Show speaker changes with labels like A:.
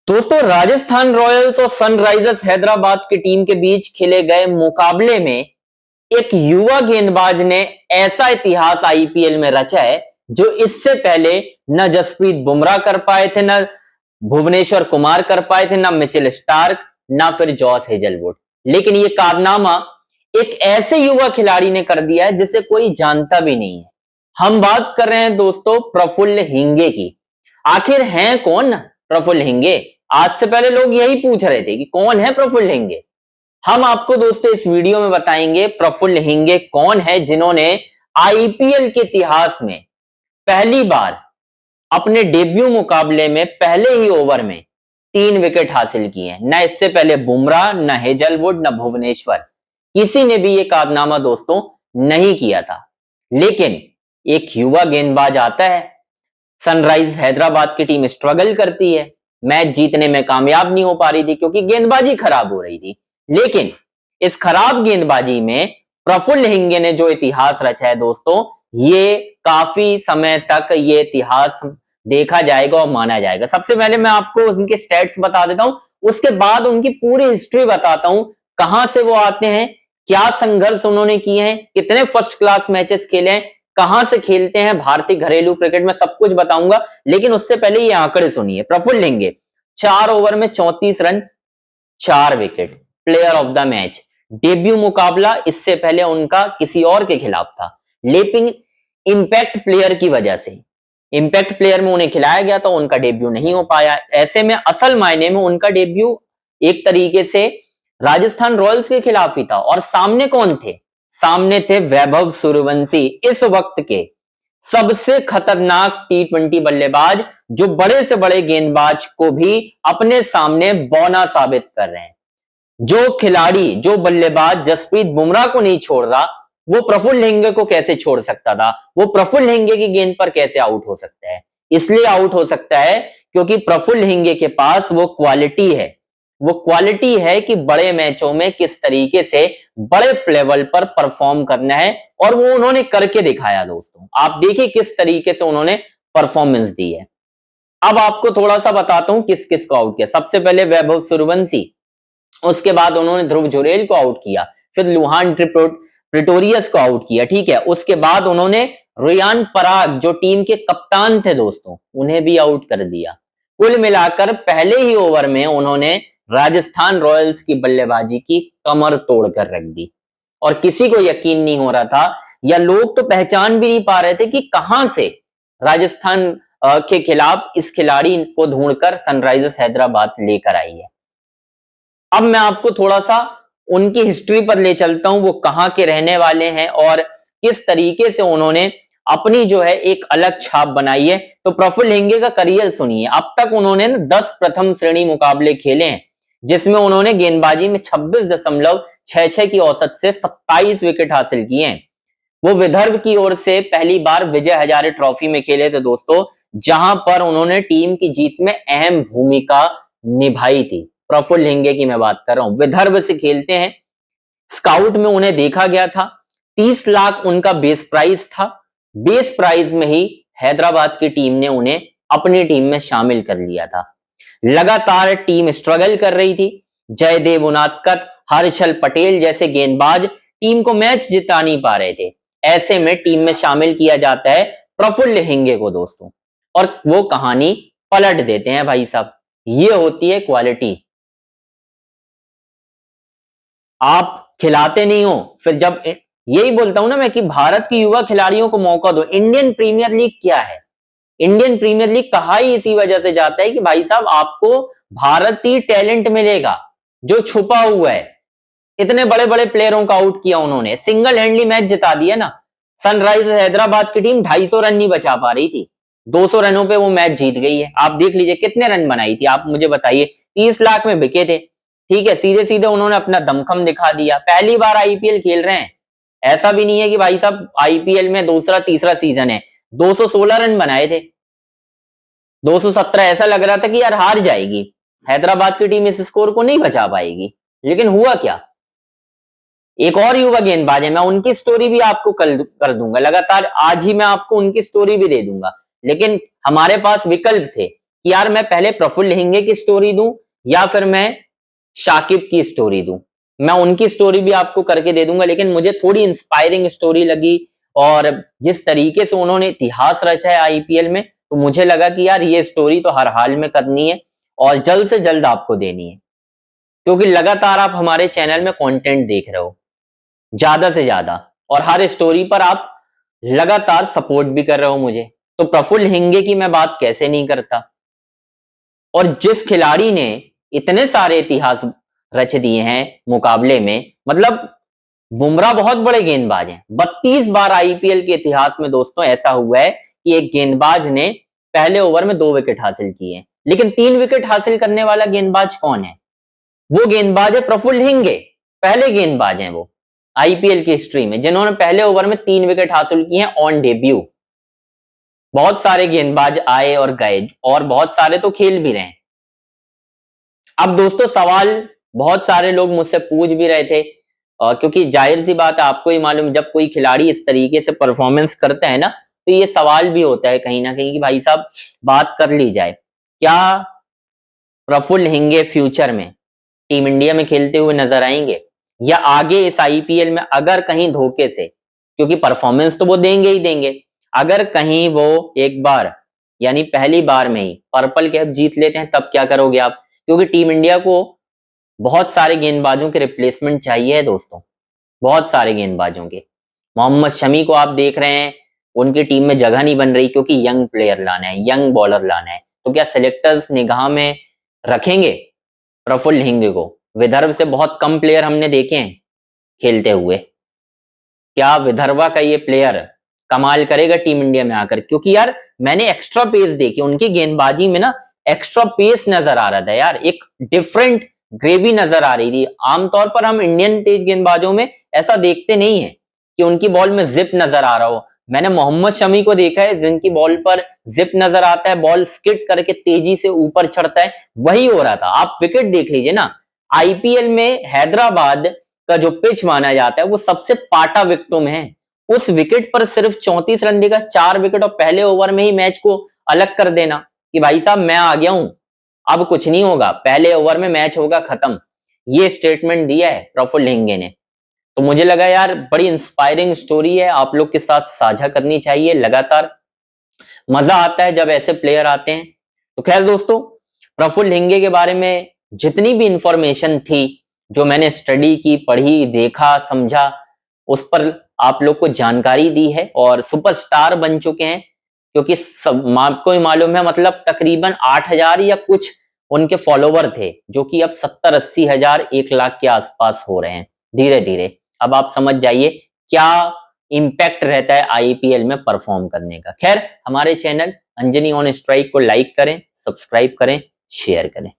A: दोस्तों, राजस्थान रॉयल्स और सनराइजर्स हैदराबाद की टीम के बीच खेले गए मुकाबले में एक युवा गेंदबाज ने ऐसा इतिहास आईपीएल में रचा है जो इससे पहले न जसप्रीत बुमराह कर पाए थे, न भुवनेश्वर कुमार कर पाए थे, न मिचेल स्टार्क, न फिर जॉस हेजलवुड। लेकिन यह कारनामा एक ऐसे युवा खिलाड़ी ने कर दिया है जिसे कोई जानता भी नहीं है। हम बात कर रहे हैं दोस्तों प्रफुल्ल हिंगे की। आखिर हैं कौन प्रफुल्ल हिंगे? आज से पहले लोग यही पूछ रहे थे कि कौन है प्रफुल्ल हिंगे। हम आपको दोस्तों इस वीडियो में बताएंगे प्रफुल्ल हिंगे कौन है जिन्होंने आईपीएल के इतिहास में पहली बार अपने डेब्यू मुकाबले में पहले ही ओवर में 3 विकेट हासिल किए हैं। न इससे पहले बुमराह, न हेजलवुड, न भुवनेश्वर, किसी ने भी यह कारनामा दोस्तों नहीं किया था। लेकिन एक युवा गेंदबाज आता है, सनराइज हैदराबाद की टीम स्ट्रगल करती है, मैच जीतने में कामयाब नहीं हो पा रही थी क्योंकि गेंदबाजी खराब हो रही थी। लेकिन इस खराब गेंदबाजी में प्रफुल्ल हिंगे ने जो इतिहास रचा है दोस्तों, ये काफी समय तक ये इतिहास देखा जाएगा और माना जाएगा। सबसे पहले मैं आपको उनके स्टैट्स बता देता हूं, उसके बाद उनकी पूरी हिस्ट्री बताता हूं, कहां से वो आते हैं, क्या संघर्ष उन्होंने किए हैं, कितने फर्स्ट क्लास मैचेस खेले हैं, कहां से खेलते हैं भारतीय घरेलू क्रिकेट में, सब कुछ बताऊंगा। लेकिन उससे पहले ये आंकड़े सुनिए। प्रफुल्ल हिंगे 4 ओवर में 34 run, 4 wicket, player of the match. Debut मुकाबला इससे पहले उनका किसी और के खिलाफ था, लेकिन इंपैक्ट प्लेयर की वजह से, इंपैक्ट प्लेयर में उन्हें खिलाया गया तो उनका डेब्यू नहीं हो पाया। ऐसे में असल मायने में उनका डेब्यू एक तरीके से राजस्थान रॉयल्स के खिलाफ ही था। और सामने कौन थे? सामने थे वैभव सूर्यवंशी, इस वक्त के सबसे खतरनाक टी20 बल्लेबाज, जो बड़े से बड़े गेंदबाज को भी अपने सामने बौना साबित कर रहे हैं। जो खिलाड़ी, जो बल्लेबाज जसप्रीत बुमराह को नहीं छोड़ रहा, वो प्रफुल्ल हिंगे को कैसे छोड़ सकता था? वो प्रफुल्ल हिंगे की गेंद पर कैसे आउट हो सकता है? इसलिए आउट हो सकता है क्योंकि प्रफुल्ल हिंगे के पास वो क्वालिटी है, वो क्वालिटी है कि बड़े मैचों में किस तरीके से बड़े लेवल पर परफॉर्म करना है, और वो उन्होंने करके दिखाया दोस्तों। आप देखिए किस तरीके से उन्होंने परफॉर्मेंस दी है। अब आपको थोड़ा सा बताता हूं किस किस को आउट किया। सबसे पहले वैभव सूर्यवंशी, उसके बाद उन्होंने ध्रुव जुरेल को आउट किया, फिर लुहान प्रिटोरियस को आउट किया, ठीक है। उसके बाद उन्होंने रियान पराग, जो टीम के कप्तान थे दोस्तों, उन्हें भी आउट कर दिया। कुल मिलाकर पहले ही ओवर में उन्होंने राजस्थान रॉयल्स की बल्लेबाजी की कमर तोड़कर रख दी, और किसी को यकीन नहीं हो रहा था, या लोग तो पहचान भी नहीं पा रहे थे कि कहां से राजस्थान के खिलाफ इस खिलाड़ी को ढूंढकर सनराइजर्स हैदराबाद लेकर आई है। अब मैं आपको थोड़ा सा उनकी हिस्ट्री पर ले चलता हूं, वो कहां के रहने वाले हैं और किस तरीके से उन्होंने अपनी जो है एक अलग छाप बनाई है। तो प्रफुल्ल हिंगे का करियर सुनिए। अब तक उन्होंने 10 प्रथम श्रेणी मुकाबले खेले हैं, जिसमें उन्होंने गेंदबाजी में 26.66 की औसत से 27 विकेट हासिल किए हैं। वो विदर्भ की ओर से पहली बार विजय हजारे ट्रॉफी में खेले थे दोस्तों, जहां पर उन्होंने टीम की जीत में अहम भूमिका निभाई थी। प्रफुल्ल हिंगे की मैं बात कर रहा हूं, विदर्भ से खेलते हैं। स्काउट में उन्हें देखा गया था, 30 लाख उनका बेस प्राइस था। बेस प्राइस में ही हैदराबाद की टीम ने उन्हें अपनी टीम में शामिल कर लिया था। लगातार टीम स्ट्रगल कर रही थी। जयदेव उनादकत, हर्षल पटेल जैसे गेंदबाज टीम को मैच जिता नहीं पा रहे थे। ऐसे में टीम में शामिल किया जाता है प्रफुल्ल हिंगे को दोस्तों, और वो कहानी पलट देते हैं भाई साहब। ये होती है क्वालिटी। आप खिलाते नहीं हो, फिर जब यही बोलता हूं ना मैं कि भारत की युवा खिलाड़ियों को मौका दो। इंडियन प्रीमियर लीग क्या है? इंडियन प्रीमियर लीग कहा ही इसी वजह से जाता है कि भाई साहब आपको भारतीय टैलेंट मिलेगा जो छुपा हुआ है। इतने बड़े बड़े प्लेयरों को आउट किया उन्होंने, सिंगल हैंडली मैच जिता दिया ना। सनराइजर्स हैदराबाद की टीम 250 रन नहीं बचा पा रही थी, 200 रनों पे वो मैच जीत गई है। आप देख लीजिए कितने रन बनाई थी, आप मुझे बताइए। 30 लाख में बिके थे, ठीक है। सीधे सीधे उन्होंने अपना दमखम दिखा दिया। पहली बार आईपीएल खेल रहे हैं, ऐसा भी नहीं है कि भाई साहब आईपीएल में दूसरा तीसरा सीजन है। 216 रन बनाए थे, 217। ऐसा लग रहा था कि यार हार जाएगी, हैदराबाद की टीम इस स्कोर को नहीं बचा पाएगी। लेकिन हुआ क्या? एक और युवा गेंदबाज है, मैं उनकी स्टोरी भी आपको कल कर दूंगा। लगातार आज ही मैं आपको उनकी स्टोरी भी दे दूंगा। लेकिन हमारे पास विकल्प थे, कि यार मैं पहले प्रफुल्ल हिंगे की स्टोरी दूं या फिर मैं शाकिब की स्टोरी दूं। मैं उनकी स्टोरी भी आपको करके दे दूंगा, लेकिन मुझे थोड़ी इंस्पायरिंग स्टोरी लगी और जिस तरीके से उन्होंने इतिहास रचा है आईपीएल में, तो मुझे लगा कि यार ये स्टोरी तो हर हाल में करनी है और जल्द से जल्द आपको देनी है, क्योंकि लगातार आप हमारे चैनल में कंटेंट देख रहे हो ज्यादा से ज्यादा और हर स्टोरी पर आप लगातार सपोर्ट भी कर रहे हो मुझे। तो प्रफुल्ल हिंगे की मैं बात कैसे नहीं करता। और जिस खिलाड़ी ने इतने सारे इतिहास रच दिए हैं मुकाबले में, मतलब बुमराह बहुत बड़े गेंदबाज हैं। 32 बार आईपीएल के इतिहास में दोस्तों ऐसा हुआ है कि एक गेंदबाज ने पहले ओवर में 2 विकेट हासिल किए हैं, लेकिन 3 विकेट हासिल करने वाला गेंदबाज कौन है? वो गेंदबाज है प्रफुल्ल हिंगे। पहले गेंदबाज हैं वो आईपीएल की हिस्ट्री में जिन्होंने पहले ओवर में 3 विकेट हासिल किए हैं ऑन डेब्यू। बहुत सारे गेंदबाज आए और गए और बहुत सारे तो खेल भी रहे हैं। अब दोस्तों सवाल बहुत सारे लोग मुझसे पूछ भी रहे थे, क्योंकि जाहिर सी बात है, आपको ही मालूम, जब कोई खिलाड़ी इस तरीके से परफॉर्मेंस करता है ना, तो ये सवाल भी होता है कहीं ना कहीं कि भाई साहब बात कर ली जाए, क्या प्रफुल्ल हिंगे फ्यूचर में टीम इंडिया में खेलते हुए नजर आएंगे या आगे इस आईपीएल में अगर कहीं धोखे से, क्योंकि परफॉर्मेंस तो वो देंगे ही देंगे, अगर कहीं वो एक बार यानी पहली बार में ही पर्पल कैप जीत लेते हैं तब क्या करोगे आप? क्योंकि टीम इंडिया को बहुत सारे गेंदबाजों के रिप्लेसमेंट चाहिए है दोस्तों, बहुत सारे गेंदबाजों के। मोहम्मद शमी को आप देख रहे हैं, उनकी टीम में जगह नहीं बन रही क्योंकि यंग प्लेयर लाना है, यंग बॉलर लाना है। तो क्या सिलेक्टर्स निगाह में रखेंगे प्रफुल्ल हिंगे को? विदर्भ से बहुत कम प्लेयर हमने देखे हैं खेलते हुए। क्या विदर्भा का ये प्लेयर कमाल करेगा टीम इंडिया में आकर? क्योंकि यार मैंने एक्स्ट्रा पेस देखी उनकी गेंदबाजी में ना, एक्स्ट्रा पेस नजर आ रहा था यार, एक डिफरेंट ग्रेवी नजर आ रही थी। आमतौर पर हम इंडियन तेज गेंदबाजों में ऐसा देखते नहीं है कि उनकी बॉल में जिप नजर आ रहा हो। मैंने मोहम्मद शमी को देखा है जिनकी बॉल पर जिप नजर आता है, बॉल स्किड करके तेजी से ऊपर चढ़ता है, वही हो रहा था। आप विकेट देख लीजिए ना, आईपीएल में हैदराबाद का जो पिच माना जाता है वो सबसे पाटा विकेटों में है। उस विकेट पर सिर्फ 34 रन देगा, 4 विकेट, और पहले ओवर में ही मैच को अलग कर देना कि भाई साहब मैं आ गया हूं, अब कुछ नहीं होगा, पहले ओवर में मैच होगा खत्म। ये स्टेटमेंट दिया है प्रफुल्ल हिंगे ने। तो मुझे लगा यार बड़ी इंस्पायरिंग स्टोरी है, आप लोग के साथ साझा करनी चाहिए। लगातार मजा आता है जब ऐसे प्लेयर आते हैं। तो खैर दोस्तों, प्रफुल्ल हिंगे के बारे में जितनी भी इंफॉर्मेशन थी, जो मैंने स्टडी की, पढ़ी, देखा, समझा, उस पर आप लोग को जानकारी दी है और सुपरस्टार बन चुके हैं। क्योंकि सब आपको ही मालूम है, मतलब तकरीबन 8,000 या कुछ उनके फॉलोवर थे, जो कि अब 70-80 हजार, 1 लाख के आसपास हो रहे हैं धीरे धीरे। अब आप समझ जाइए क्या इम्पैक्ट रहता है आईपीएल में परफॉर्म करने का। खैर, हमारे चैनल अंजनी ऑन स्ट्राइक को लाइक करें, सब्सक्राइब करें, शेयर करें।